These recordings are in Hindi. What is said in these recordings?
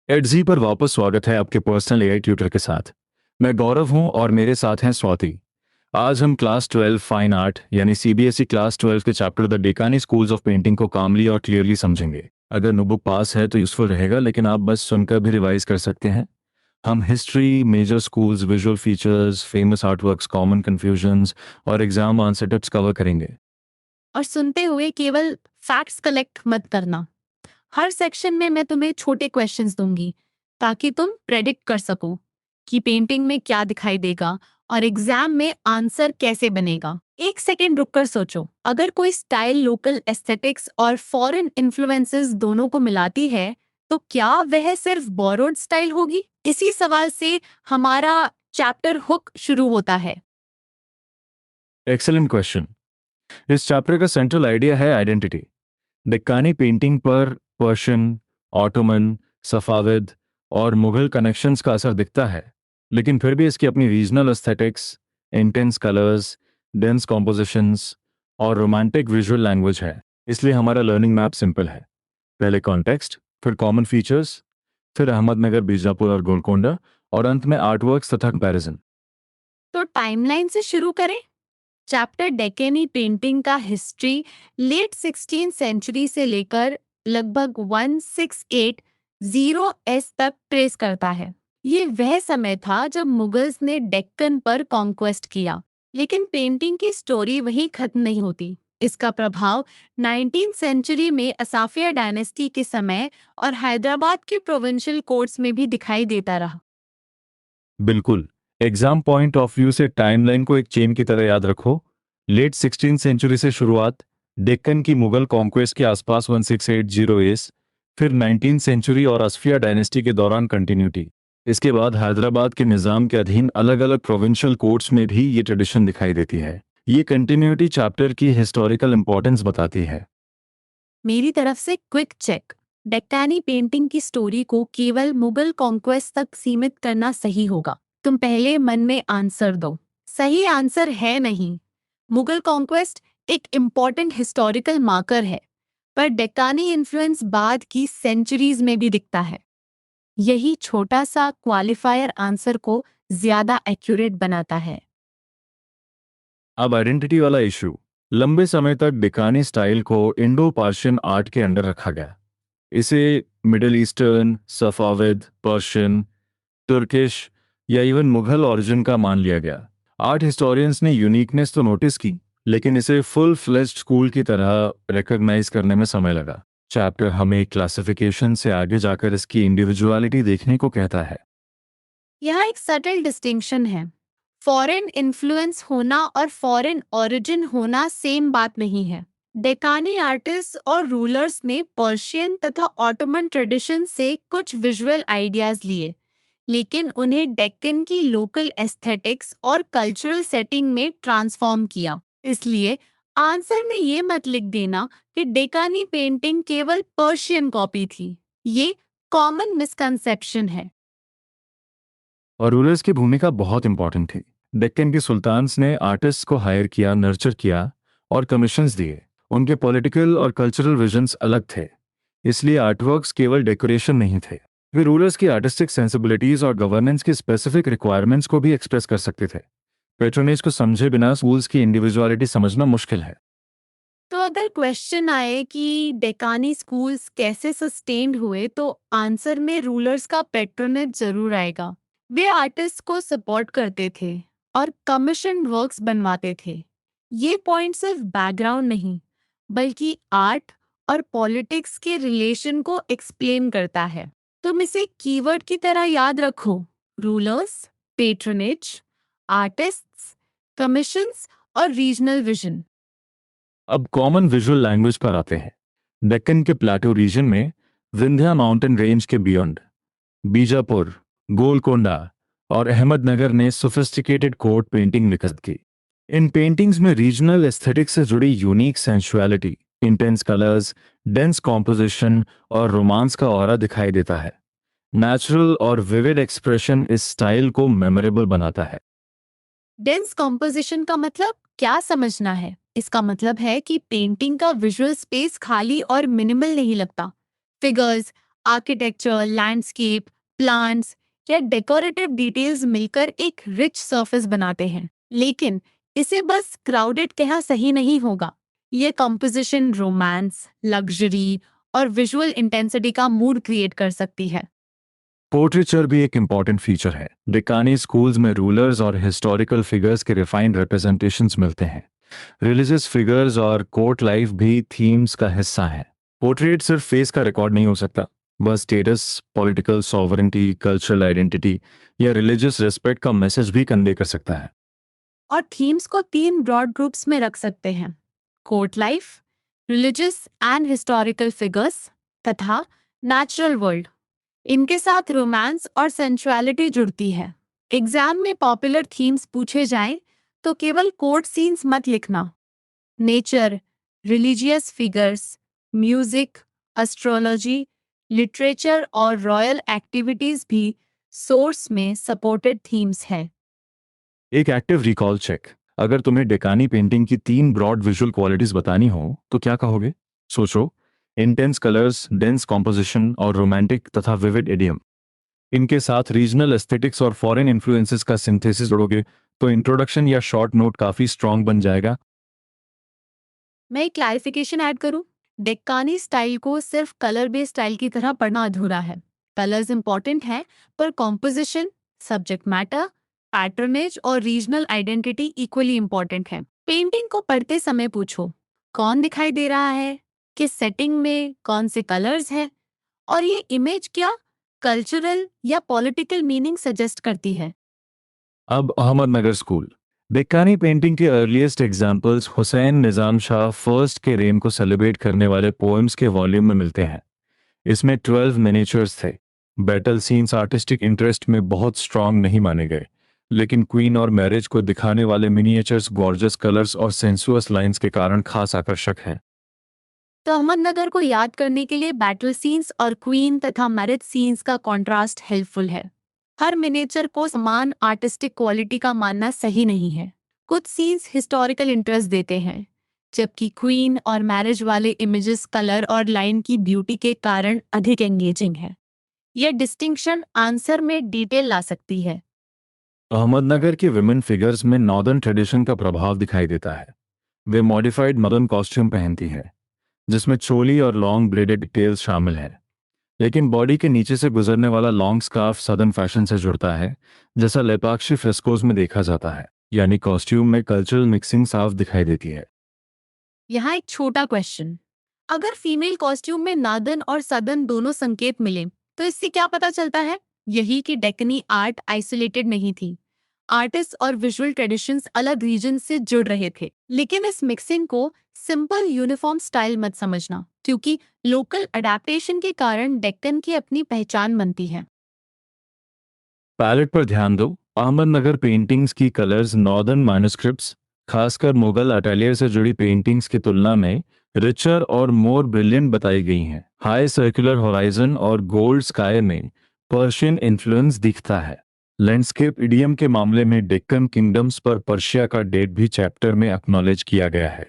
एडजी पर वापस स्वागत है आपके पर्सनल एआई ट्यूटर के साथ। मैं गौरव हूं और मेरे साथ हैं स्वाति। आज हम क्लास 12 फाइन आर्ट यानी सीबीएसई क्लास 12 के chapter the Deccani schools of painting को कामली और क्लियरली समझेंगे। अगर नोटबुक पास है तो यूजफुल रहेगा, लेकिन आप बस सुनकर भी रिवाइज कर सकते हैं। हम history, major schools, visual features, famous artworks, common confusions और एग्जाम आंसर टिप्स कवर करेंगे। और सुनते हुए केवल फैक्ट्स कलेक्ट मत करना। हर सेक्शन में मैं तुम्हें छोटे क्वेश्चंस दूंगी ताकि तुम प्रेडिक्ट कर सको कि पेंटिंग में क्या दिखाई देगा और एग्जाम में आंसर कैसे बनेगा। एक सेकेंड रुककर सोचो, अगर कोई स्टाइल लोकल एस्थेटिक्स और फॉरेन इन्फ्लुएंसेस दोनों को मिलाती है तो क्या वह सिर्फ बोरोड स्टाइल होगी? इसी सवाल से हमारा चैप्टर हुक शुरू होता है। Excellent question. इस चैप्टर का सेंट्रल आइडिया है आइडेंटिटी। डेक्कानी पेंटिंग पर पर्शियन, ऑटोमन, सफाविद और मुगल कनेक्शंस का असर दिखता है, लेकिन फिर भी इसकी अपनी regional aesthetics, intense colours, dense compositions और रोमांटिक विजुअल लैंग्वेज है। इसलिए हमारा लर्निंग मैप सिंपल है। पहले कॉन्टेक्स्ट, फिर कॉमन फीचर्स, फिर अहमदनगर, बीजापुर और गोलकोंडा, और अंत में आर्टवर्क्स तथा कंपैरिजन। तो टाइमलाइन से शुरू करें। चैप्टर डेक्कनी पेंटिंग का हिस्ट्री लेट 16 सेंचुरी से लेकर लगभग 1680 एस तक ट्रेस करता है। ये वह समय था जब मुगल्स ने डेक्कन पर कॉन्क्वेस्ट किया, लेकिन पेंटिंग की स्टोरी वहीं खत्म नहीं होती। इसका प्रभाव 19th सेंचुरी में असाफिया डायनेस्टी के समय और हैदराबाद के प्रोविंशियल कोर्ट्स में भी दिखाई देता रहा। बिल्कुल। एग्जाम पॉइंट ऑफ व्यू से टाइमलाइन को एक चेन की तरह याद रखो। लेट 16 सेंचुरी से शुरुआत, डेक्कन की मुगल कॉन्क्वेस्ट के आसपास 1680 एस, फिर 19th सेंचुरी और असफिया डायनेस्टी के दौरान कंटिन्यूटी। इसके बाद हैदराबाद के निज़ाम के अधीन अलग अलग प्रोविंशियल कोर्ट्स में भी ये ट्रेडिशन दिखाई देती है। ये कंटिन्यूटी चैप्टर की हिस्टोरिकल इंपॉर्टेंस बताती है। मेरी तरफ से क्विक चेक। डेक्कनी पेंटिंग की स्टोरी को केवल मुगल कॉन्क्वेस्ट तक सीमित करना सही होगा। तुम पहले मन में आंसर दो, सही आंसर है नहीं। मुगल कॉन्क्वेस्ट एक इम्पॉर्टेंट हिस्टोरिकल मार्कर है, पर डेक्कनी इन्फ्लुएंस बाद की सेंचुरीज में भी दिखता है। यही छोटा सा क्वालिफायर आंसर को ज्यादा एक्यूरेट बनाता है। अब आइडेंटिटी वाला इशू। लंबे समय तक डेक्कानी स्टाइल को इंडो पर्शियन आर्ट के अंडर रखा गया। इसे middle eastern, Safavid, Persian, Turkish या इवन मुगल ओरिजिन का मान लिया गया। आर्ट हिस्टोरियंस ने यूनिकनेस तो नोटिस की, लेकिन इसे फुल फ्लेज्ड स्कूल की तरह रिकॉग्नाइज करने में समय लगा। चैप्टर हमें क्लासिफिकेशन से आगे जाकर इसकी इंडिविजुअलिटी देखने को कहता है। यहाँ एक सटल डिस्टिंक्शन है। फॉरेन इन्फ्लुएंस होना और फॉरेन ओरिजिन होना सेम बात नहीं है। डेक्कनी आर्टिस्ट और रूलर्स ने पर्शियन तथा ऑटोमन ट्रेडिशन से कुछ विजुअल आइडियाज लिए, लेकिन उन्हें डेक्कन की लोकल एस्थेटिक्स और कल्चरल सेटिंग में ट्रांसफॉर्म किया। इसलिए आंसर में ये मत लिख देना कि डेक्कनी पेंटिंग केवल पर्शियन कॉपी थी। ये कॉमन मिसकंसेप्शन है। और रूलर्स की भूमिका बहुत इंपॉर्टेंट थी। डेक्कन के सुल्तान्स ने आर्टिस्ट को हायर किया, नर्चर किया और कमीशंस दिए। उनके पॉलिटिकल और कल्चरल विजन्स अलग थे, इसलिए आर्टवर्क्स केवल डेकोरेशन नहीं थे। वे रूलर्स की आर्टिस्टिक सेंसिबिलिटीज और गवर्नेंस की स्पेसिफिक रिक्वायरमेंट्स को भी एक्सप्रेस कर सकते थे। पेट्रोनेज को समझे बिना स्कूल्स की इंडिविजुअलिटी समझना मुश्किल है। तो अगर क्वेश्चन आए कि डेक्कनी स्कूल्स कैसे सस्टेन्ड हुए, तो आंसर में रूलर्स का पेट्रोनेज जरूर आएगा। वे आर्टिस्ट को सपोर्ट करते थे और कमीशन वर्क्स बनवाते थे। ये पॉइंट सिर्फ बैकग्राउंड नहीं, बल्कि आर्ट और पॉलिटिक्स के रिलेशन को एक्सप्लेन करता है। तुम इसे कीवर्ड की तरह याद रखो: रूलर्स, पेट्रोनेज, आर्टिस्ट्स, कमीशंस और रीजनल विजन। अब कॉमन विजुअल लैंग्वेज पर आते हैं। डेक्कन के प्लेटो रीजन में विंध्या माउंटेन रेंज के बियॉन्ड बीजापुर, गोलकोंडा और अहमदनगर ने सोफिस्टिकेटेड कोर्ट पेंटिंग विकसित की। इन पेंटिंग्स में रीजनल एस्थेटिक्स से जुड़ी unique sensuality, intense colours, dense composition और रोमांस का ऑरा दिखाई देता है। नेचुरल और विविड एक्सप्रेशन इस स्टाइल को मेमोरेबल बनाता है। डेंस कॉम्पोजिशन का मतलब क्या समझना है? इसका मतलब है कि पेंटिंग का विजुअल स्पेस खाली और मिनिमल नहीं लगता। फिगर्स, आर्किटेक्चर, लैंडस्केप, प्लांट्स या डेकोरेटिव डिटेल्स मिलकर एक रिच सरफेस बनाते हैं। लेकिन इसे बस क्राउडेड कहना सही नहीं होगा। ये कंपोजिशन रोमांस, लग्जरी और विजुअल इंटेंसिटी का मूड क्रिएट कर सकती है। पोर्ट्रेचर भी एक इम्पॉर्टेंट फीचर है। डेकानी स्कूल्स में रूलर्स और हिस्टोरिकल फिगर्स के रिफाइंड रिप्रेजेंटेशंस मिलते हैं। रिलीजियस फिगर्स और कोर्ट लाइफ भी थीम्स का हिस्सा है। पोर्ट्रेट सिर्फ फेस का रिकॉर्ड नहीं हो सकता, वह status, political sovereignty, cultural identity या रिलीजियस रिस्पेक्ट का मैसेज भी कन्वे कर सकता है। और थीम्स को 3 ब्रॉड ग्रुप्स में रख सकते हैं: court life, religious and historical figures तथा नेचुरल वर्ल्ड। इनके साथ रोमांस और सेंसुअलिटी जुड़ती है। एग्जाम में पॉपुलर थीम्स पूछे जाएं तो केवल कोर्ट सीन्स मत लिखना। Nature, religious figures, music, astrology, literature और रॉयल एक्टिविटीज भी सोर्स में सपोर्टेड थीम्स हैं। एक एक्टिव रिकॉल चेक। अगर तुम्हें डेकानी पेंटिंग की 3 ब्रॉड विजुअल क्वालिटीज बतानी हो तो क्या कहोगे? सोचो। इंटेंस कलर्स, डेंस कॉम्पोजिशन और रोमांटिक तथा विविड इडियम। इनके साथ रीजनल एस्थेटिक्स और फॉरेन इन्फ्लुएंसेस का सिंथेसिस जोड़ोगे तो इंट्रोडक्शन या शॉर्ट नोट काफी स्ट्रॉन्ग बन जाएगा। मैं एक क्लैरिफिकेशन ऐड करूं। डेक्कानी स्टाइल को सिर्फ कलर बेस्ड स्टाइल की तरह पढ़ना अधूरा है। कलर्स इंपॉर्टेंट हैं, पर कॉम्पोजिशन, सब्जेक्ट मैटर, पैटर्नेज और रीजनल आइडेंटिटी इक्वली इंपॉर्टेंट है। पेंटिंग को पढ़ते समय पूछो, कौन दिखाई दे रहा है, किस सेटिंग में कौन से कलर्स हैं, और ये इमेज क्या कल्चरल या पॉलिटिकल मीनिंग सजेस्ट करती है। अब अहमदनगर स्कूल। डेक्कानी पेंटिंग के अर्लीस्ट एग्जाम्पल्स हुसैन निज़ाम शाह फर्स्ट के रेम को सेलिब्रेट करने वाले पोएम्स के वॉल्यूम में मिलते हैं। इसमें 12 मिनिएचर्स थे। बैटल सीन्स आर्टिस्टिक इंटरेस्ट में बहुत स्ट्रांग नहीं माने गए, लेकिन क्वीन और मैरिज को दिखाने वाले मिनिएचर्स गॉर्जियस कलर्स और सेंसुअस लाइंस के कारण खास आकर्षक हैं। तो अहमदनगर को याद करने के लिए बैटल सीन्स और क्वीन तथा मैरिज सीन्स का कॉन्ट्रास्ट हेल्पफुल है। हर मिनेचर को समान आर्टिस्टिक क्वालिटी का मानना सही नहीं है। कुछ सीन्स हिस्टोरिकल इंटरेस्ट देते हैं, जबकि क्वीन और मैरिज वाले इमेजेस कलर और लाइन की ब्यूटी के कारण अधिक एंगेजिंग है। यह डिस्टिंक्शन आंसर में डिटेल ला सकती है। अहमदनगर के विमेन फिगर्स में नॉर्दर्न ट्रेडिशन का प्रभाव दिखाई देता है। वे मॉडिफाइड मदर्न कॉस्ट्यूम पहनती है, जिसमें चोली और लॉन्ग ब्रेडेड डिटेल्स शामिल हैं। लेकिन बॉडी के नीचे से गुजरने वाला लॉन्ग स्कार्फ सदर्न फैशन से जुड़ता है, जैसा लेपाक्षी फ्रेस्कोज में देखा जाता है। यानी कॉस्ट्यूम में कल्चरल मिक्सिंग साफ दिखाई देती है। यहाँ एक छोटा क्वेश्चन, अगर फीमेल कॉस्ट्यूम में नार्दर्न और सदर्न दोनों संकेत मिले तो इससे क्या पता चलता है? यही कि डेक्कनी आर्ट आइसोलेटेड नहीं थी। आर्टिस्ट और विजुअल ट्रेडिशंस अलग रीजन से जुड़ रहे थे। लेकिन इस मिक्सिंग को सिंपल यूनिफॉर्म स्टाइल मत समझना, क्योंकि लोकल अडेप्टेशन के कारण डेक्कन की अपनी पहचान बनती है। पैलेट पर ध्यान दो। अहमदनगर पेंटिंग्स की कलर्स नॉर्दर्न मैन्युस्क्रिप्ट्स, खासकर मुगल अटेलियर से जुड़ी पेंटिंग्स की तुलना में रिचर और मोर ब्रिलियंट बताई गई हैं। हाई सर्कुलर होराइजन और गोल्ड स्काई में पर्शियन इन्फ्लुएंस दिखता है। लैंडस्केप इडियम के मामले में डेक्कन किंगडम्स पर पर्शिया का डेट भी चैप्टर में एक्नॉलेज किया गया है।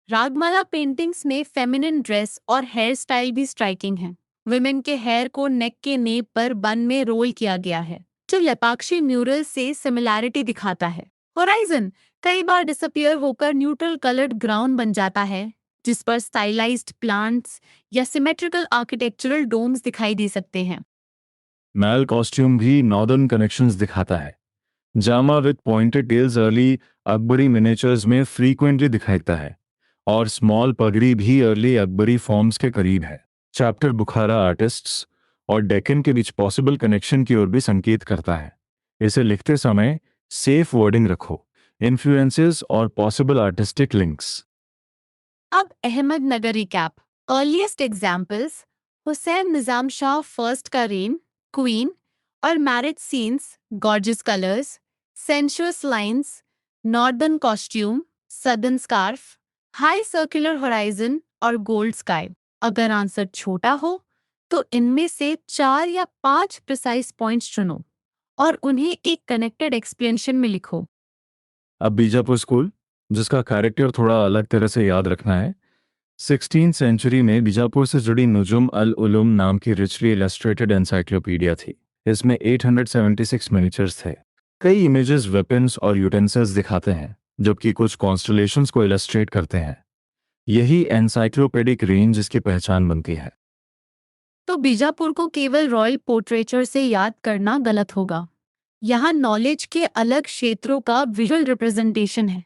रागमाला पेंटिंग्स में फेमिनिन ड्रेस और हेयर स्टाइल भी स्ट्राइकिंग है। विमेन के हेयर को नेक के नेप पर बन में रोल किया गया है, जो लेपाक्षी म्यूरल से सिमिलैरिटी दिखाता है। होराइजन कई बार डिसअपियर होकर न्यूट्रल कलर्ड ग्राउंड बन जाता है, जिस पर स्टाइलाइज्ड प्लांट्स या सिमेट्रिकल आर्किटेक्चरल डोम्स दिखाई दे सकते हैं। मैल कॉस्ट्यूम भी नॉर्दर्न कनेक्शंस दिखाता है। जामा with pointed tails early Akbari miniatures में फ्रीक्वेंटली दिखाता है, और स्मॉल पगड़ी भी अर्ली अकबरी फॉर्म्स के करीब है। चैप्टर बुखारा आर्टिस्ट्स और डेक्कन के बीच पॉसिबल कनेक्शन की ओर भी संकेत करता है। इसे लिखते समय सेफ वर्डिंग रखो, इन्फ्लुएंसेस और पॉसिबल आर्टिस्टिक लिंक्स। अब Ahmednagar recap. Earliest examples: Hussain Nizam Shah first का रेन, क्वीन और marriage scenes, gorgeous colours, sensuous lines, northern costume, southern scarf, high circular horizon और गोल्ड स्काई। अगर आंसर छोटा हो तो इनमें से 4 या 5 प्रिसाइज पॉइंट्स चुनो और उन्हें एक कनेक्टेड एक्सप्लेनेशन में लिखो। अब बीजापुर स्कूल, जिसका कैरेक्टर थोड़ा अलग तरह से याद रखना है। 16th सेंचुरी में बीजापुर से जुड़ी नुजुम अल उलूम नाम की रिचली इलस्ट्रेटेड एनसाइक्लोपीडिया थी। इसमें 876 मिनिएचर्स थे। कई इमेजेस, वेपन्स और यूटेंसिल्स दिखाते हैं, जबकि कुछ कॉन्स्टलेशंस को इलस्ट्रेट करते हैं। यही एनसाइक्लोपेडिक रेंज इसकी पहचान बनती है। तो बीजापुर को केवल रॉयल पोर्ट्रेचर से याद करना गलत होगा। यहाँ नॉलेज के अलग क्षेत्रों का विजुअल रिप्रेजेंटेशन है।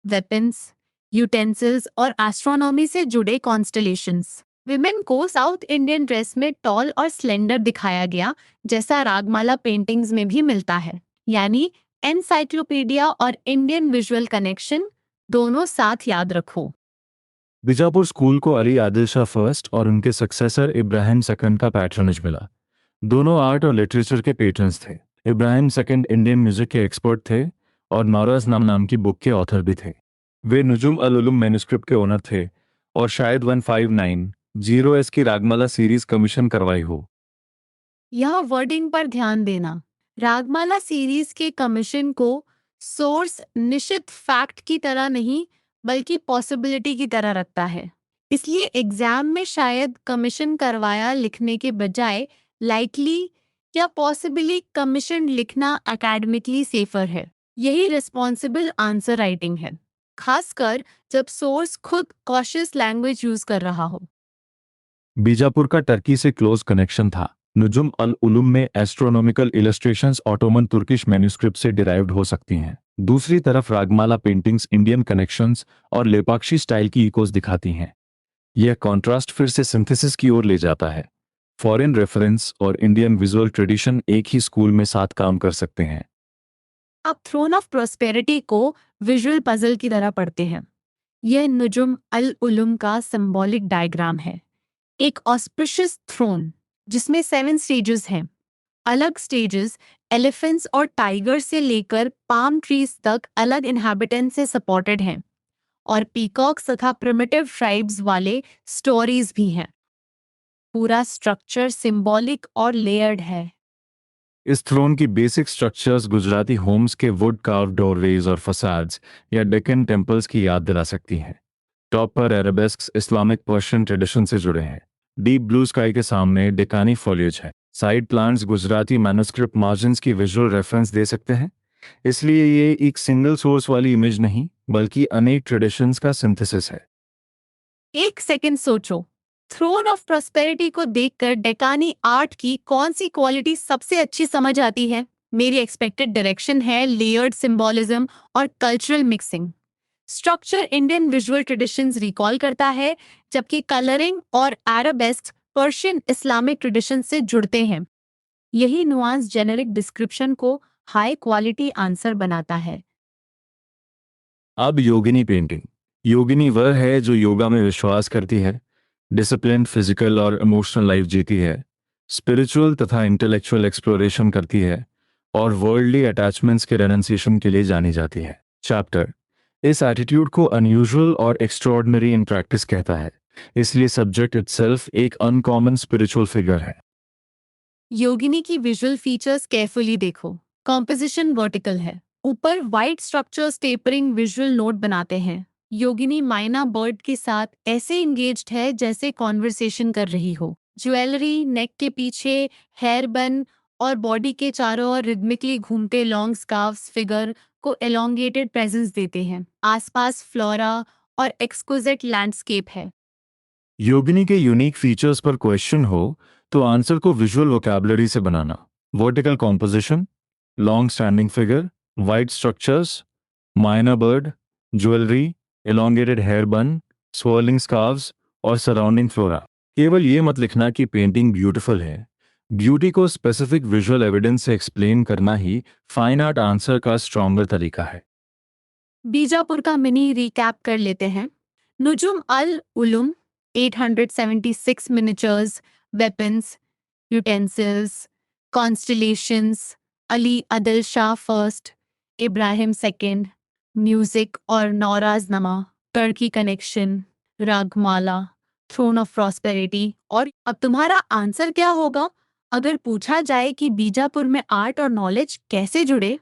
वेपन्स, यूटेंसिल्स और एस्ट्रोनॉमी से जुड़े कॉन्स्टलेशंस। विमेन को साउथ इंडियन ड्रेस में टॉल और स्लेंडर दिखाया गया, जैसा रागमाला पेंटिंग्स में भी मिलता है। यानी एनसाइक्लोपीडिया और इंडियन विजुअल कनेक्शन दोनों साथ याद रखो। बीजापुर स्कूल को अली आदिल शाह फर्स्ट और उनके सक्सेसर इब्राहिम सेकंड का पैट्रनेज मिला। दोनों आर्ट और लिटरेचर के पेट्रन्स थे। इब्राहिम सेकंड इंडियन म्यूजिक के एक्सपर्ट थे और नौराज नाम की बुक के ऑथर भी थे। वे नुजुम अल उलूम मैन्युस्क्रिप्ट के ओनर थे और शायद 1590 की रागमाला सीरीज कमीशन करवाई हो। यह वर्डिंग पर ध्यान देना। रागमाला सीरीज के कमीशन को सोर्स निश्चित फैक्ट की तरह नहीं, बल्कि पॉसिबिलिटी की तरह रखता है। इसलिए एग्जाम में शायद कमीशन करवाया लिखने के बजाय लाइकली या पॉसिबली कमीशन लिखना एकेडमिकली सेफर है। यही रिस्पॉन्सिबल आंसर राइटिंग है, खासकर जब सोर्स खुद कॉशियस लैंग्वेज यूज कर रहा हो। बीजापुर का टर्की से क्लोज कनेक्शन था। नुजुम अल उलूम में astronomical illustrations Ottoman Turkish manuscript से डिराइव्ड हो सकती हैं। दूसरी तरफ रागमाला पेंटिंग्स इंडियन कनेक्शंस और लेपाक्षी स्टाइल की इकोज दिखाती हैं। यह कॉन्ट्रास्ट फिर से सिंथेसिस की ओर ले जाता है। फॉरेन रेफरेंस और इंडियन विजुअल ट्रेडिशन एक ही स्कूल में साथ काम कर सकते हैं। अब थ्रोन ऑफ प्रॉस्पेरिटी को विजुअल पजल की तरह पढ़ते हैं। यह नुजुम अल उलूम का सिंबॉलिक डायग्राम है। एक ऑस्पिशियस थ्रोन जिसमें 7 स्टेजेस हैं। अलग स्टेजेस एलिफेंट्स और टाइगर से लेकर पाम ट्रीज तक अलग इनहैबिटेंट से सपोर्टेड हैं, और पीकॉक्स तथा प्रिमिटिव ट्राइब्स वाले स्टोरीज भी हैं। पूरा स्ट्रक्चर सिंबॉलिक और लेयर्ड है। इस थ्रोन की बेसिक स्ट्रक्चर्स गुजराती होम्स के वुड कार्व डोरवेज और फसाड्स या डेक्कन टेम्पल्स की याद दिला सकती हैं। टॉप पर एराबेस्क्स इस्लामिक पर्शियन ट्रेडिशन से जुड़े हैं। डीप ब्लू स्काई के सामने डेकानी फॉलिएज है। Side plants Gujarati manuscript margins की विजुअल रेफरेंस दे सकते हैं। इसलिए ये एक सिंगल सोर्स वाली इमेज नहीं, बल्कि अनेक ट्रेडिशंस का सिंथेसिस है। एक सेकंड सोचो, थ्रोन ऑफ प्रॉस्पेरिटी को देखकर डेकानी आर्ट की कौन सी क्वालिटी सबसे अच्छी समझ आती है? मेरी एक्सपेक्टेड डायरेक्शन है लेयर्ड सिंबोलिज्म और cultural mixing. Structure Indian visual traditions recall करता है, जबकि कलरिंग और एराबेस्क पर्शियन इस्लामिक ट्रेडिशन से जुड़ते हैं। यही नुआंस जेनेरिक डिस्क्रिप्शन को हाई क्वालिटी आंसर बनाता है। अब योगिनी पेंटिंग। योगिनी वह है जो योगा में विश्वास करती है, डिसिप्लिन, फिजिकल और इमोशनल लाइफ जीती है, स्पिरिचुअल तथा इंटेलेक्चुअल एक्सप्लोरेशन करती है और वर्ल्डली अटैचमेंट्स के रेनंसिएशन के लिए जानी जाती है। चैप्टर इस एटीट्यूड को अनयूजुअल और एक्स्ट्रॉर्डिनरी इन प्रैक्टिस कहता है। इसलिए सब्जेक्ट इटसेल्फ एक अनकॉमन स्पिरिचुअल फिगर है। योगिनी की विजुअल फीचर्स केयरफुली देखो। कॉम्पोजिशन वर्टिकल है, ऊपर white structures tapering visual note बनाते हैं। योगिनी माइना बर्ड के साथ ऐसे इंगेज्ड है जैसे कॉन्वर्सेशन कर रही हो। ज्वेलरी, नेक के पीछे हेयर बन और बॉडी के चारों ओर रिदमिकली घूमते लॉन्ग स्कार्फ्स फिगर को एलोंगेटेड प्रेजेंस देते हैं। आसपास फ्लोरा और एक्सक्विजिट लैंडस्केप है। योगिनी के यूनिक फीचर्स पर क्वेश्चन हो तो आंसर को विजुअल वोकैबुलरी से बनाना। Vertical composition, long standing figure, white structures, minor bird, jewellery, elongated hair bun, swirling scarves और सराउंडिंग फ्लोरा। केवल ये मत लिखना कि पेंटिंग ब्यूटीफुल है। ब्यूटी को स्पेसिफिक विजुअल एविडेंस से एक्सप्लेन करना ही फाइन आर्ट आंसर का स्ट्रॉन्गर तरीका है। बीजापुर का मिनी रिकैप कर लेते हैं। Nujum al Ulum 876 miniatures, weapons, utensils, constellations, Ali Adil Shah first, Ibrahim second, music और नौराजनमा, Turkey connection, Ragamala, throne of prosperity. और अब तुम्हारा आंसर क्या होगा अगर पूछा जाए कि बीजापुर में आर्ट और नॉलेज कैसे जुड़े?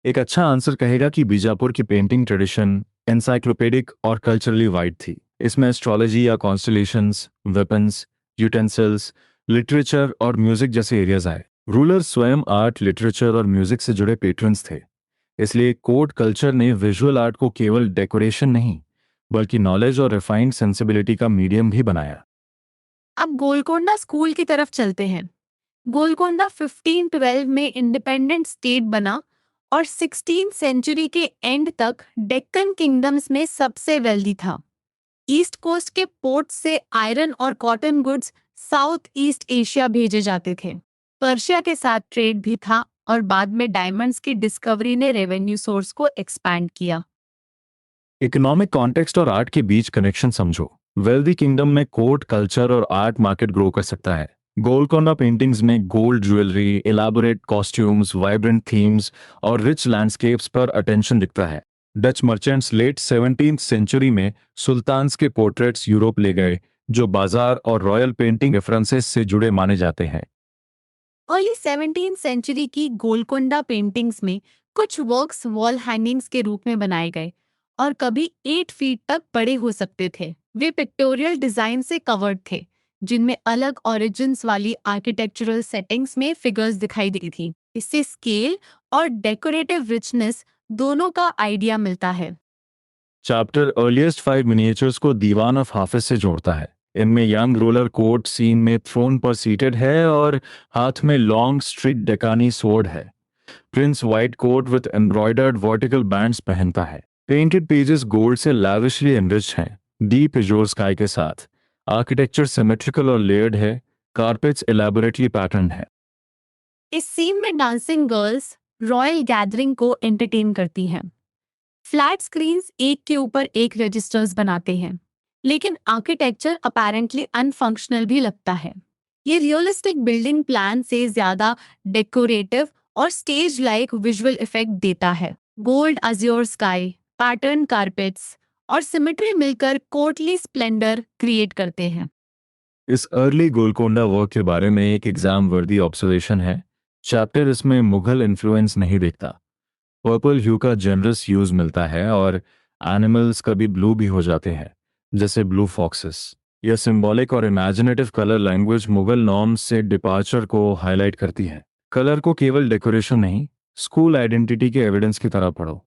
एक अच्छा आंसर कहेगा कि बीजापुर की पेंटिंग ट्रेडिशन एनसाइक्लोपेडिक और कल्चरली वाइड थी। इसमें एस्ट्रोलॉजी या कॉन्स्टलेशंस, वेपन्स, यूटेंसिल्स, लिटरेचर और म्यूजिक जैसे एरियाज आए। रूलर स्वयं आर्ट, लिटरेचर और म्यूजिक से जुड़े पेट्रन्स थे, इसलिए कोर्ट कल्चर ने विजुअल आर्ट को केवल डेकोरेशन नहीं बल्कि नॉलेज और रिफाइंड सेंसिबिलिटी का मीडियम भी बनाया। अब गोलकोंडा स्कूल की तरफ चलते हैं। गोलकोंडा 1512 में इंडिपेंडेंट स्टेट बना और 16th सेंचुरी के एंड तक डेक्कन किंगडम्स में सबसे वेल्दी था। ईस्ट कोस्ट के पोर्ट से आयरन और cotton goods south east Asia भेजे जाते थे। पर्शिया के साथ ट्रेड भी था और बाद में डायमंड्स की डिस्कवरी ने रेवेन्यू सोर्स को एक्सपैंड किया। इकोनॉमिक कॉन्टेक्स्ट और आर्ट के बीच कनेक्शन समझो। वेल्दी किंगडम में कोर्ट कल्चर और आर्ट मार्केट ग्रो कर सकता है। गोलकोंडा पेंटिंग्स में gold jewellery, elaborate costumes, vibrant themes और रिच लैंडस्केप्स पर अटेंशन दिखता है। Dutch merchants late 17th century में सुल्तान्स के पोर्ट्रेट्स यूरोप ले गए, जो बाजार और रॉयल पेंटिंग रेफरेंसेस से जुड़े माने जाते हैं। अर्ली 17th सेंचुरी की गोलकोंडा पेंटिंग्स में कुछ वर्क्स वॉल हैंगिंग्स के रूप में बनाए गए और कभी 8 फीट तक बड़े हो सकते थे। वे पिक्टोरियल डिजाइन से कवर्ड थे, जिनमें अलग ओरिजिन्स वाली आर्किटेक्चरल सेटिंग्स में फिगर्स दिखाई दी थी। इससे स्केल और डेकोरेटिव रिचनेस दोनों का आइडिया मिलता है। चैप्टर अर्लीस्ट 5 मिनिएचर्स को दीवान ऑफ हाफिज से जोड़ता है। इनमें यंग रूलर कोर्ट सीन में थ्रोन पर सीटेड है और हाथ में लॉन्ग स्ट्रीट डेकानी सोर्ड है। Prince white coat with embroidered vertical bands पहनता है। पेंटेड पेजेस गोल्ड से लैविशली एनरिच्ड हैं, डीप एजोर स्काई के साथ। आर्किटेक्चर सिमेट्रिकल और लेयर्ड है, कारपेट्स एलैबोरेटली पैटर्न है। इस सीन में डांसिंग गर्ल्स रॉयल गैदरिंग को एंटरटेन करती हैं। फ्लैट स्क्रीन्स एक के ऊपर एक रजिस्टर्स बनाते हैं, लेकिन आर्किटेक्चर अपैरेंटली अनफंक्शनल भी लगता है। ये रियलिस्टिक बिल्डिंग प्लान से ज्यादा डेकोरेटिव और स्टेज लाइक विजुअल इफेक्ट देता है। Gold Azure sky, pattern carpets और सिमेट्री मिलकर कोर्टली स्प्लेंडर क्रिएट करते हैं। इस अर्ली गोलकोंडा वर्क के बारे में एक एग्जाम वर्दी ऑब्जर्वेशन है। चैप्टर इसमें मुगल इन्फ्लुएंस नहीं देखता। पर्पल ह्यू का जनरस यूज मिलता है और एनिमल्स कभी ब्लू भी हो जाते हैं, जैसे ब्लू फॉक्सेस। यह सिंबॉलिक और imaginative colour language Mughal norms से डिपार्चर को हाईलाइट करती है। कलर को केवल डेकोरेशन नहीं, स्कूल आइडेंटिटी के एविडेंस की तरह पढ़ो।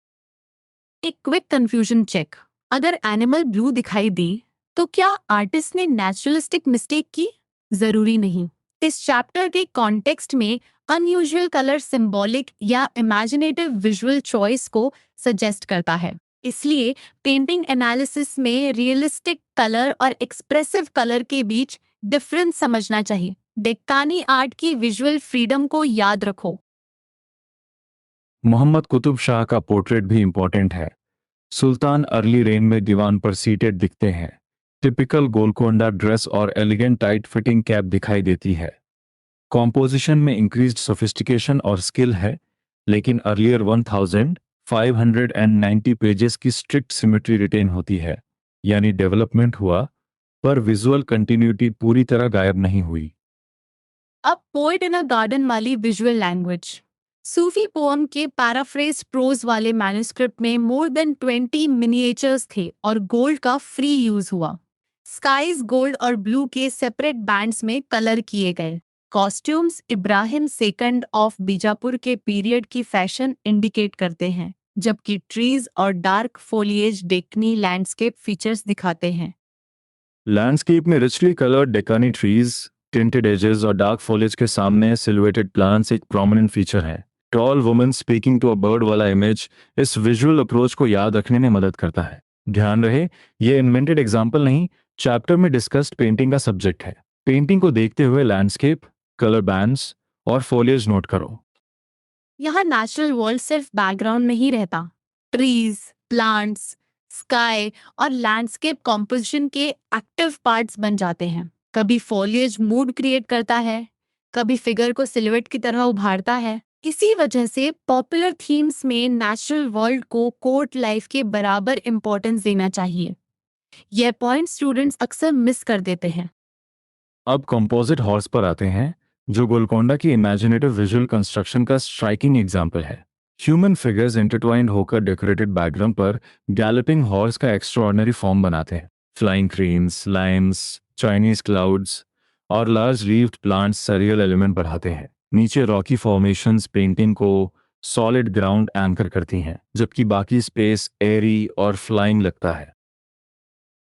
एक क्विक कंफ्यूजन चेक। अगर एनिमल ब्लू दिखाई दी तो क्या आर्टिस्ट ने नेचुरलिस्टिक मिस्टेक की? जरूरी नहीं। इस चैप्टर के कॉन्टेक्स्ट में अनयूजुअल कलर सिंबॉलिक या इमेजिनेटिव विजुअल चॉइस को सजेस्ट करता है। इसलिए पेंटिंग एनालिसिस में रियलिस्टिक कलर और एक्सप्रेसिव कलर के बीच डिफरेंस समझना चाहिए। डेक्कानी आर्ट की विजुअल फ्रीडम को याद रखो। मोहम्मद कुतुब शाह का पोर्ट्रेट भी इंपॉर्टेंट है। सुल्तान अर्ली रेन में दीवान पर सीटेड दिखते हैं। टिपिकल गोलकोंडा ड्रेस और एलिगेंट टाइट फिटिंग कैप दिखाई देती है। कॉम्पोजिशन में इंक्रीज्ड सोफिस्टिकेशन और स्किल है, लेकिन अर्लियर 1590 पेजेस की स्ट्रिक्ट सिमेट्री रिटेन होती है, यानी डेवलपमेंट हुआ पर विजुअल कंटिन्यूटी पूरी तरह गायब नहीं हुई। अब पोएट इन अ गार्डन वाली विजुअल लैंग्वेज। सूफी पोएम के पैराफ्रेज प्रोज वाले मैन्युस्क्रिप्ट में मोर देन 20 मिनिएचर्स थे और गोल्ड का फ्री यूज हुआ। स्काईज गोल्ड और ब्लू के सेपरेट बैंड्स में कलर किए गए। Costumes Ibrahim second of Bijapur के पीरियड की फैशन इंडिकेट करते हैं, जबकि ट्रीज और dark foliage Deccani landscape features दिखाते हैं। लैंडस्केप में richly coloured Deccani trees, tinted edges और डार्क फॉलेज के सामने सिलुएटेड प्लांट्स एक प्रोमिनेंट फीचर है। Tall woman speaking to a bird वाला इमेज इस विजुअल अप्रोच को याद रखने में मदद करता है। ध्यान रहे, ये इन्वेंटेड एग्जाम्पल नहीं, चैप्टर में डिस्कस्ड पेंटिंग का सब्जेक्ट है। पेंटिंग को देखते हुए लैंडस्केप, कलर बैंड्स और फोलिएज नोट करो। यहाँ नेचुरल वर्ल्ड सिर्फ बैकग्राउंड में ही रहता। ट्रीज, प्लांट्स, स्काई और लैंडस्केप कॉम्पोजिशन के एक्टिव पार्ट्स बन जाते हैं। कभी फॉलिएज मूड क्रिएट करता है, कभी फिगर को सिलुएट की तरह उभारता है। इसी वजह से पॉपुलर थीम्स में नेचुरल वर्ल्ड को कोर्ट लाइफ के बराबर इंपॉर्टेंस देना चाहिए। यह पॉइंट स्टूडेंट्स अक्सर मिस कर देते हैं। अब कंपोजिट हॉर्स पर आते हैं, जो गोलकोंडा की इमेजिनेटिव विजुअल कंस्ट्रक्शन का स्ट्राइकिंग एग्जाम्पल है। ह्यूमन फिगर्स इंटरट्वाइंड होकर डेकोरेटेड बैकग्राउंड पर गैलपिंग हॉर्स का एक्स्ट्राऑर्डिनरी फॉर्म बनाते हैं। Flying cranes, Lyme's, Chinese clouds और लार्ज रीफ्ड प्लांट्स सरियल एलिमेंट बढ़ाते हैं। नीचे रॉकी फॉर्मेशंस पेंटिंग को सॉलिड ग्राउंड एंकर करती हैं, जबकि बाकी स्पेस एयरी और फ्लाइंग लगता है।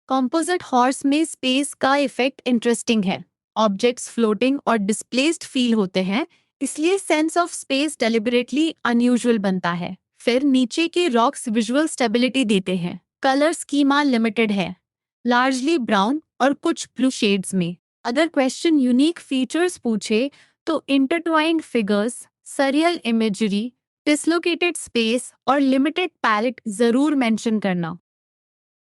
कॉम्पोजिट हॉर्स में स्पेस का इफेक्ट इंटरेस्टिंग है। ऑब्जेक्ट्स फ्लोटिंग और डिस्प्लेस्ड फील होते हैं, इसलिए sense of space deliberately unusual बनता है। फिर नीचे के रॉक्स विजुअल स्टेबिलिटी देते हैं। कलर स्कीमा लिमिटेड है, लार्जली ब्राउन और कुछ ब्लू शेड्स में। अगर क्वेश्चन यूनिक फीचर्स पूछे तो intertwined figures, surreal imagery, dislocated space और लिमिटेड पैलेट जरूर मेंशन करना।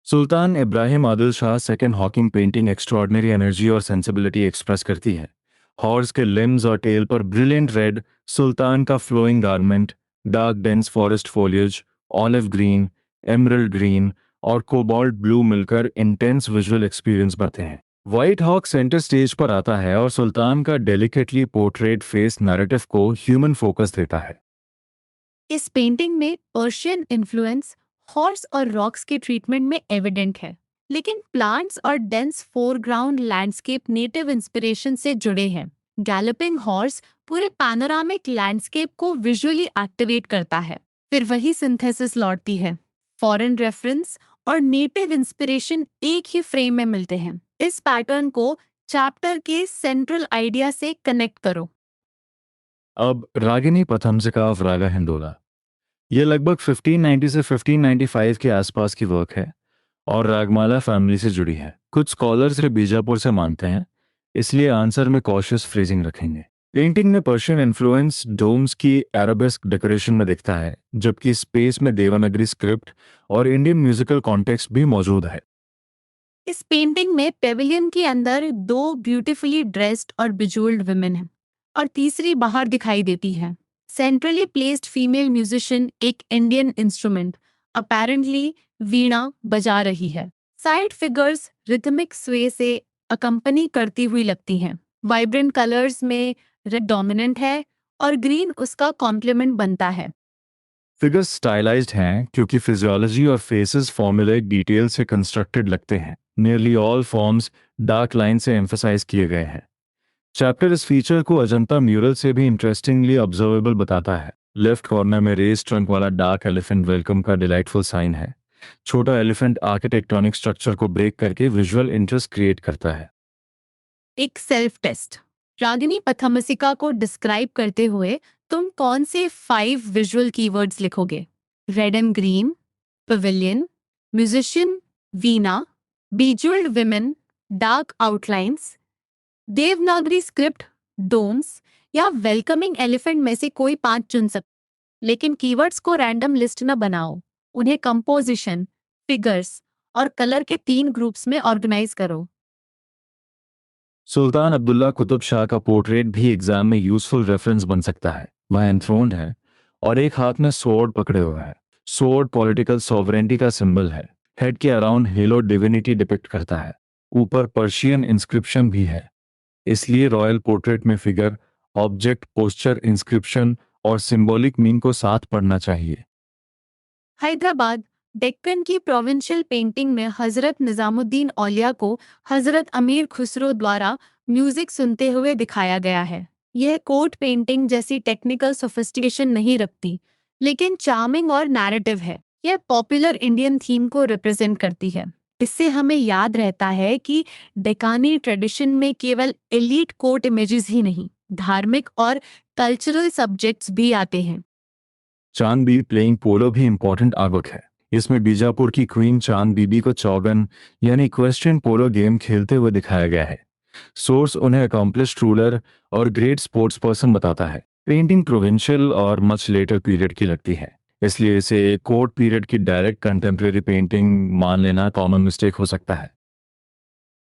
Sultan Ibrahim Adil Shah second hawking painting extraordinary energy और सेंसिबिलिटी एक्सप्रेस करती है। हॉर्स के लिम्स और टेल पर ब्रिलियंट रेड, सुल्तान का flowing garment, dark dense forest foliage, olive green, emerald green और कोबाल्ट ब्लू मिलकर इंटेंस विजुअल एक्सपीरियंस बढ़ते हैं। व्हाइट हॉक सेंटर स्टेज पर आता है और सुल्तान का डेलिकेटली पोर्ट्रेट फेस नैरेटिव को ह्यूमन फोकस देता है। इस पेंटिंग में पर्शियन इन्फ्लुएंस हॉर्स और रॉक्स के ट्रीटमेंट में एविडेंट है, लेकिन प्लांट्स और dense foreground landscape native inspiration से जुड़े हैं। गैलोपिंग हॉर्स पूरे पैनोरामिक लैंडस्केप को विजुअली एक्टिवेट करता है। फिर वही सिंथेसिस लौटती है। फॉरेन रेफरेंस और नेटिव इंस्पिरेशन एक ही फ्रेम में मिलते हैं। इस पैटर्न को चैप्टर के सेंट्रल आइडिया से कनेक्ट करो। अब रागिनी पथमसिका ऑफ रागा हिंडोला। ये लगभग 1590 से 1595 के आसपास की वर्क है और रागमाला फैमिली से जुड़ी है। कुछ स्कॉलर्स इसे बीजापुर से मानते हैं, इसलिए आंसर में कॉशियस फ्रेजिंग रखेंगे। पेंटिंग में पर्शियन इन्फ्लुएंस डोम्स की अरेबिस्क डेकोरेशन में दिखता है, जबकि स्पेस में देवनागरी स्क्रिप्ट और इंडियन म्यूजिकल कॉन्टेक्स्ट भी मौजूद है। इस पेंटिंग में पेविलियन के अंदर दो ब्यूटीफुली ड्रेस्ड और बिजूल्ड वुमेन हैं और तीसरी बाहर दिखाई देती है। सेंट्रली प्लेस्ड फीमेल म्यूजिशियन एक इंडियन इंस्ट्रूमेंट अपेरेंटली वीणा बजा रही है। साइड फिगर्स रिथमिक स्वे से अकम्पनी करती हुई लगती हैं। वाइब्रेंट कलर्स में रेड डोमिनेंट है और ग्रीन उसका कॉम्प्लीमेंट बनता है। फिगर्स स्टाइलाइज्ड हैं क्योंकि फिजियोलॉजी और फेसेस फॉर्मूलेट डिटेल से कंस्ट्रक्टेड लगते हैं। Nearly all forms dark line से एम्फसाइज किए गए हैं। चैप्टर इस फीचर को अजंता म्यूरल से भी इंटरेस्टिंगली ऑब्जर्वेबल बताता है। लेफ्ट कॉर्नर में रेस ट्रंक वाला डार्क एलिफेंट वेलकम का डिलाइटफुल साइन है। छोटा एलिफेंट आर्किटेक्टोनिक स्ट्रक्चर को ब्रेक करके विजुअल इंटरेस्ट क्रिएट करता है। एक सेल्फ टेस्ट। रागिनी पथमसिका को डिस्क्राइब करते हुए तुम कौन से 5 विजुअल कीवर्ड्स लिखोगे? Red and green, pavilion, musician, veena, bejewelled women, dark outlines, Devanagari script, domes या वेलकमिंग एलिफेंट में से कोई 5 चुन सकते। लेकिन कीवर्ड्स को रैंडम लिस्ट न बनाओ, उन्हें कंपोजिशन, फिगर्स और कलर के 3 ग्रुप्स में ऑर्गेनाइज करो। सुल्तान अब्दुल्ला कुतुब शाह का पोर्ट्रेट भी एग्जाम में यूजफुल रेफरेंस बन सकता है। वह एंथ्रोन्ड है और एक हाथ में स्वॉर्ड पकड़े हुए है। स्वॉर्ड पॉलिटिकल सॉवरेंटी का सिंबल है। हेड के अराउंड हेलो डिविनिटी डिपिक्ट करता है। ऊपर पर्शियन इंस्क्रिप्शन भी है, इसलिए रॉयल पोर्ट्रेट में फिगर, ऑब्जेक्ट, पोस्चर, इंस्क्रिप्शन और सिंबॉलिक मीन को साथ पढ़ना चाहिए। हैदराबाद डेक्कन की प्रोविंशियल पेंटिंग में हजरत निजामुद्दीन औलिया को हजरत अमीर खुसरो द्वारा म्यूजिक सुनते हुए दिखाया गया है। यह कोर्ट पेंटिंग जैसी टेक्निकल सोफिस्टिकेशन नहीं रखती, लेकिन चार्मिंग और नैरेटिव है। यह पॉपुलर इंडियन थीम को रिप्रेजेंट करती है। इससे हमें याद रहता है कि डेकानी ट्रेडिशन में केवल एलीट कोर्ट इमेजेस ही नहीं, धार्मिक और कल्चरल सब्जेक्ट्स भी आते हैं। चांद बीबी प्लेइंग पोलो भी इंपॉर्टेंट आर्टवर्क है। इसमें बीजापुर की क्वीन चांद बीबी को चौगन यानी इक्वेस्ट्रियन पोलो गेम खेलते हुए दिखाया गया है। सोर्स उन्हें अकॉम्प्लिश्ड रूलर और ग्रेट स्पोर्ट्स पर्सन बताता है। पेंटिंग प्रोविंशियल और मच लेटर पीरियड की लगती है, इसलिए इसे कोर्ट पीरियड की डायरेक्ट कंटेम्प्रेरी पेंटिंग मान लेना कॉमन मिस्टेक हो सकता है।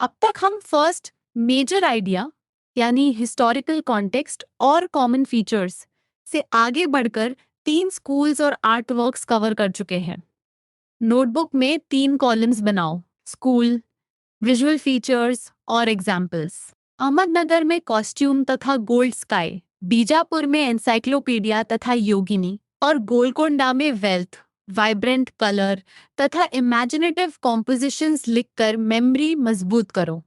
अब तक हम फर्स्ट मेजर आइडिया यानी हिस्टोरिकल कॉन्टेक्स्ट और कॉमन फीचर्स से आगे बढ़कर 3 स्कूल्स और आर्ट वर्क्स कवर कर चुके हैं। नोटबुक में 3 कॉलम्स बनाओ, स्कूल, विजुअल फीचर्स और एग्जाम्पल्स। अहमदनगर में कॉस्ट्यूम तथा गोल्ड स्काई, बीजापुर में एनसाइक्लोपीडिया तथा योगिनी और गोलकोंडा में वेल्थ वाइब्रेंट कलर तथा इमेजिनेटिव कॉम्पोजिशंस लिखकर मेमोरी मजबूत करो।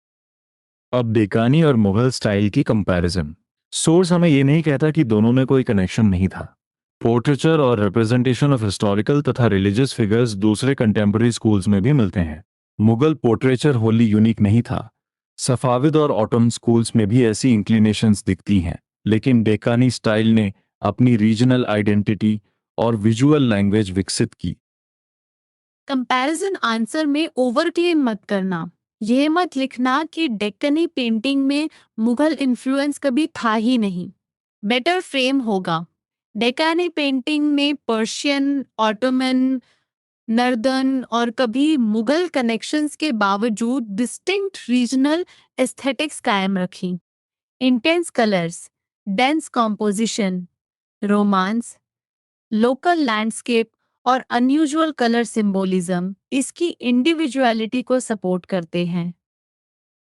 अब डेकानी और मुगल स्टाइल की कंपैरिजन। सोर्स हमें ये नहीं कहता कि दोनों में कोई कनेक्शन नहीं था। पोर्ट्रेचर और रिप्रेजेंटेशन ऑफ हिस्टोरिकल तथा रिलीजियस फिगर्स दूसरे कंटेम्पररी स्कूल्स में भी मिलते हैं। मुगल पोर्ट्रेचर होली यूनिक नहीं था। सफाविद और ऑटोमन स्कूल्स में भी ऐसी इंक्लिनेशंस दिखती हैं, लेकिन डेकानी स्टाइल ने अपनी रीजनल आइडेंटिटी और विजुअल लैंग्वेज विकसित की। कंपैरिजन आंसर में ओवरक्लेम मत करना। यह मत लिखना कि डेक्कनी पेंटिंग में मुगल इन्फ्लुएंस कभी था ही नहीं। बेटर फ्रेम होगा, डेक्कनी पेंटिंग में पर्शियन, ऑटोमन, नर्दन और कभी मुगल कनेक्शंस के बावजूद डिस्टिंक्ट रीजनल एस्थेटिक्स कायम रखी। Intense colours, dense composition, romance, local landscape और अनयूजुअल कलर सिंबोलिज्म इसकी इंडिविजुअलिटी को सपोर्ट करते हैं।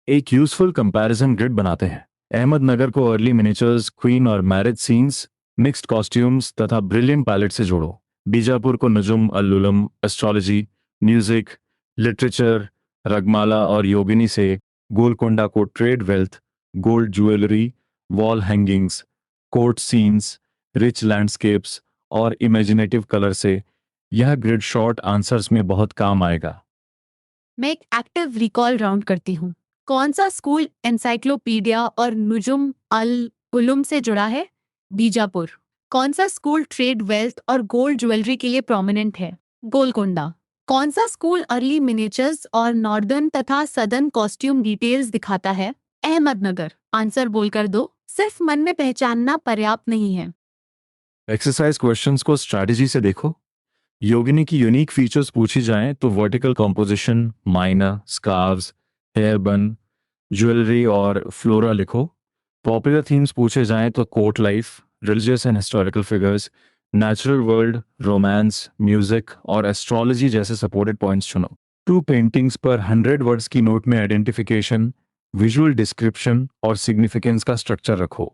एक यूजफुल कंपैरिजन ग्रिड बनाते हैं। अहमदनगर को अर्ली मिनिचर्स, क्वीन और मैरिज सीन्स, मिक्स्ड कॉस्ट्यूम्स तथा ब्रिलियंट पैलेट से जोड़ो। बीजापुर को नजुम अल्लुलम, एस्ट्रोलॉजी, म्यूजिक, लिटरेचर, रगमाला और योगिनी से, गोलकोंडा को trade wealth, gold jewellery, wall hangings, court scenes, rich landscapes और इमेजिनेटिव कलर से। यह ग्रिड शॉर्ट आंसर्स में बहुत काम आएगा। मैं एक एक्टिव रिकॉल राउंड करती हूँ। कौन सा स्कूल एनसाइक्लोपीडिया और नुजुम अल उलुम से जुड़ा है? बीजापुर। कौन सा स्कूल ट्रेड वेल्थ और गोल्ड ज्वेलरी के लिए प्रोमिनेंट है? गोलकोंडा। कौन सा स्कूल अर्ली मिनिएचर्स और नॉर्दर्न तथा सदर्न कॉस्ट्यूम डिटेल्स दिखाता है? अहमदनगर। आंसर बोलकर दो, सिर्फ मन में पहचानना पर्याप्त नहीं है। एक्सरसाइज क्वेश्चंस को स्ट्रैटेजी से देखो। योगिनी की यूनिक फीचर्स पूछी जाएं तो vertical composition, minor, scarves, hair bun, jewellery और फ्लोरा लिखो। पॉपुलर थीम्स पूछे जाएं तो court life, religious and historical figures, natural world, romance, music और एस्ट्रोलॉजी जैसे सपोर्टेड पॉइंट्स चुनो। टू पेंटिंग्स पर 100 वर्ड्स की नोट में आइडेंटिफिकेशन, विजुअल डिस्क्रिप्शन और सिग्निफिकेंस का स्ट्रक्चर रखो।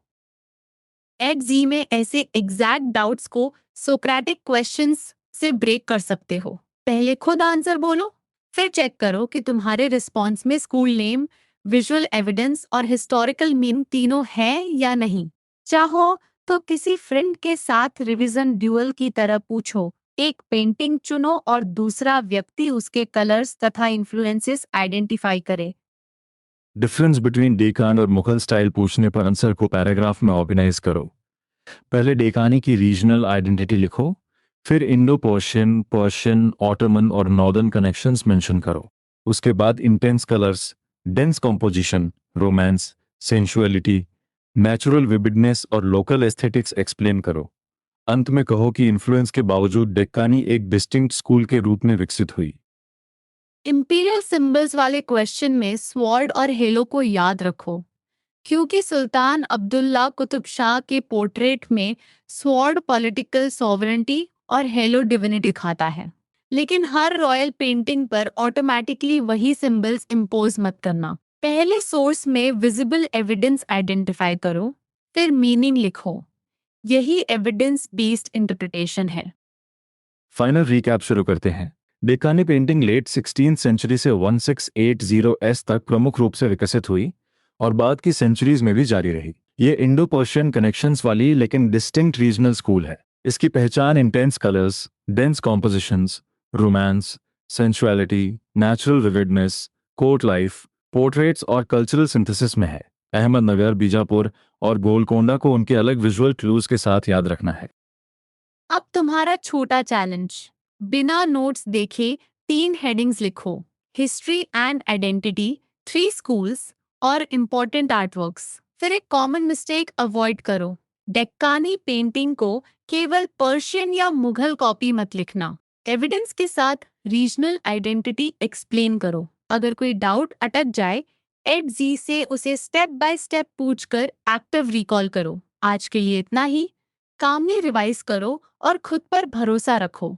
एक्स में ऐसे एग्जैक्ट डाउट्स को सोक्रेटिक क्वेश्चंस से ब्रेक कर सकते हो। पहले खुद आंसर बोलो, फिर चेक करो कि तुम्हारे रिस्पॉन्स में स्कूल नेम, विजुअल एविडेंस और हिस्टोरिकल मीनिंग तीनों है या नहीं। चाहो तो किसी फ्रेंड के साथ रिवीजन ड्यूअल की तरह पूछो। एक पेंटिंग चुनो और दूसरा व्यक्ति उसके कलर्स तथा इन्फ्लुएंसेस आइडेंटिफाई करे। डिफरेंस बिटवीन डेकान और मुगल स्टाइल पूछने पर आंसर को पैराग्राफ में ऑर्गेनाइज करो। पहले डेकानी की रीजनल आइडेंटिटी लिखो, फिर इंडो पर्शियन, पर्शियन, ऑटोमन और नॉर्दर्न कनेक्शंस मेंशन करो। उसके बाद intense colours, dense composition, romance, sensuality, natural vividness और लोकल एस्थेटिक्स एक्सप्लेन करो। अंत में कहो कि इन्फ्लुएंस के बावजूद डेक्कानी एक डिस्टिंक्ट स्कूल के रूप में विकसित हुई। इंपीरियल सिंबल्स वाले क्वेश्चन में स्वॉर्ड और हेलो को याद रखो, क्योंकि सुल्तान अब्दुल्ला कुतुब शाह के पोर्ट्रेट में स्वॉर्ड पॉलिटिकल सॉवरेंटी और हेलो डिविनिटी दिखाता है। लेकिन हर रॉयल पेंटिंग पर ऑटोमेटिकली वही सिंबल्स इम्पोज मत करना। पहले सोर्स में विजिबल एविडेंस आइडेंटिफाई करो, फिर मीनिंग लिखो। यही एविडेंस बेस्ड इंटरप्रिटेशन है। फाइनल रिकैप शुरू करते हैं। डेक्कानी पेंटिंग लेट 16th सेंचुरी से 1680 एस तक प्रमुख रूप से विकसित हुई और बाद की सेंचुरीज में भी जारी रही। ये इंडो पर्शियन कनेक्शंस वाली लेकिन डिस्टिंक्ट रीजनल स्कूल है। इसकी पहचान intense colours, dense compositions, romance, sensuality, natural vividness, court life, portraits और कल्चरल सिंथेसिस में है। अहमदनगर, बीजापुर और गोलकोंडा को उनके अलग विजुअल क्लूज के साथ याद रखना है। अब तुम्हारा छोटा चैलेंज, बिना नोट्स देखे 3 हेडिंग्स लिखो। हिस्ट्री एंड आइडेंटिटी, 3 स्कूल्स और इम्पोर्टेंट आर्टवर्क्स। फिर एक कॉमन मिस्टेक अवॉइड करो, डेक्कानी पेंटिंग को केवल पर्शियन या मुगल कॉपी मत लिखना। एविडेंस के साथ रीजनल आइडेंटिटी एक्सप्लेन करो। अगर कोई डाउट अटक जाए, एड जी से उसे स्टेप बाय स्टेप पूछकर एक्टिव रिकॉल करो। आज के लिए इतना ही। कामली रिवाइज करो और खुद पर भरोसा रखो।